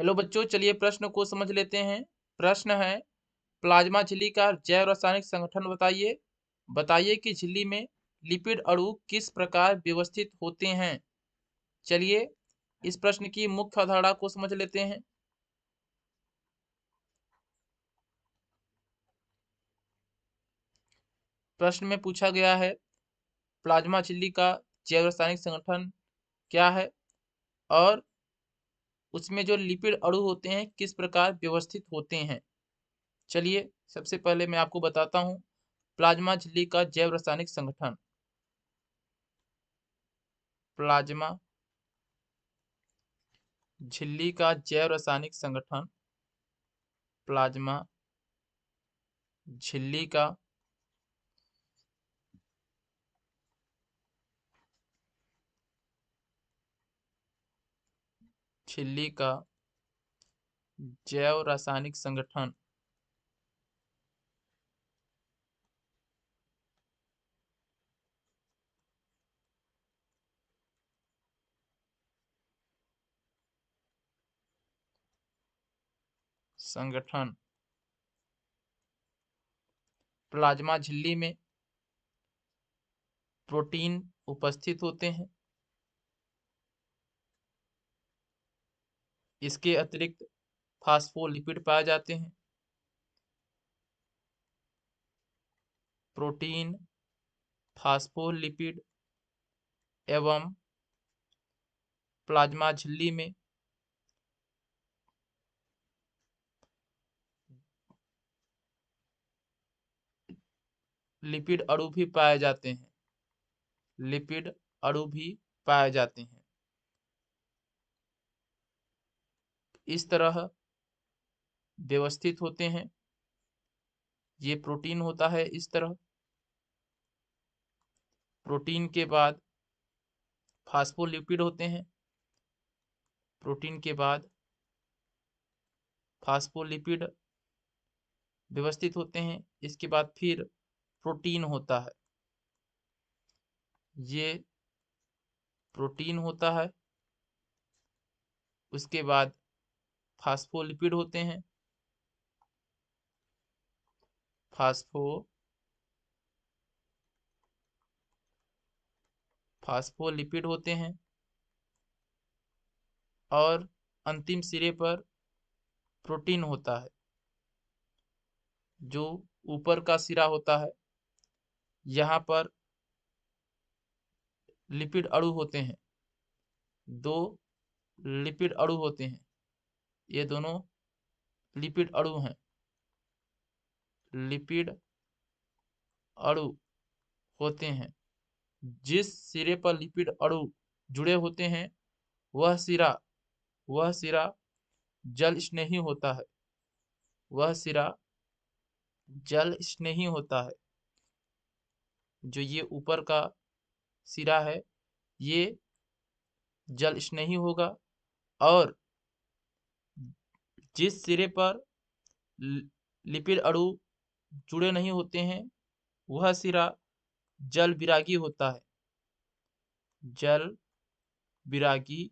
Hello बच्चों, चलिए प्रश्न को समझ लेते हैं। प्रश्न है, प्लाज्मा झिल्ली का जैव रासायनिक संगठन बताइए। बताइए कि झिल्ली में लिपिड अणु किस प्रकार व्यवस्थित होते हैं। चलिए इस प्रश्न की मुख्य अवधारणा को समझ लेते हैं। प्रश्न में पूछा गया है प्लाज्मा झिल्ली का जैव रासायनिक संगठन क्या है और उसमें जो लिपिड अणु होते हैं किस प्रकार व्यवस्थित होते हैं। चलिए सबसे पहले मैं आपको बताता हूँ प्लाज्मा झिल्ली का जैव रासायनिक संगठन। प्लाज्मा झिल्ली का जैव रासायनिक संगठन। प्लाज्मा झिल्ली का झिल्ली का जैव रासायनिक संगठन संगठन प्लाज्मा झिल्ली में प्रोटीन उपस्थित होते हैं। इसके अतिरिक्त फास्फोलिपिड पाए जाते हैं। प्रोटीन, फास्फोलिपिड एवं प्लाज्मा झिल्ली में लिपिड अणु भी पाए जाते हैं। लिपिड अणु भी पाए जाते हैं। इस तरह व्यवस्थित होते हैं। ये प्रोटीन होता है इस तरह। प्रोटीन के बाद फास्फोलिपिड होते हैं। प्रोटीन के बाद फास्फोलिपिड व्यवस्थित होते हैं। इसके बाद फिर प्रोटीन होता है। ये प्रोटीन होता है। उसके बाद फास्फोलिपिड होते हैं। फास्फोलिपिड होते हैं और अंतिम सिरे पर प्रोटीन होता है। जो ऊपर का सिरा होता है यहाँ पर लिपिड अणु होते हैं। दो लिपिड अणु होते हैं। ये दोनों लिपिड अणु हैं। लिपिड अणु होते हैं। जिस सिरे पर लिपिड अणु जुड़े होते हैं वह सिरा जल स्नेही होता है। वह सिरा जल स्नेही होता है। जो ये ऊपर का सिरा है ये जल स्नेही होगा और जिस सिरे पर लिपिड अणु जुड़े नहीं होते हैं वह सिरा जल विरागी होता है। जल विरागी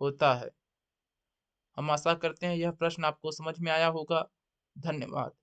होता है। हम आशा करते हैं यह प्रश्न आपको समझ में आया होगा। धन्यवाद।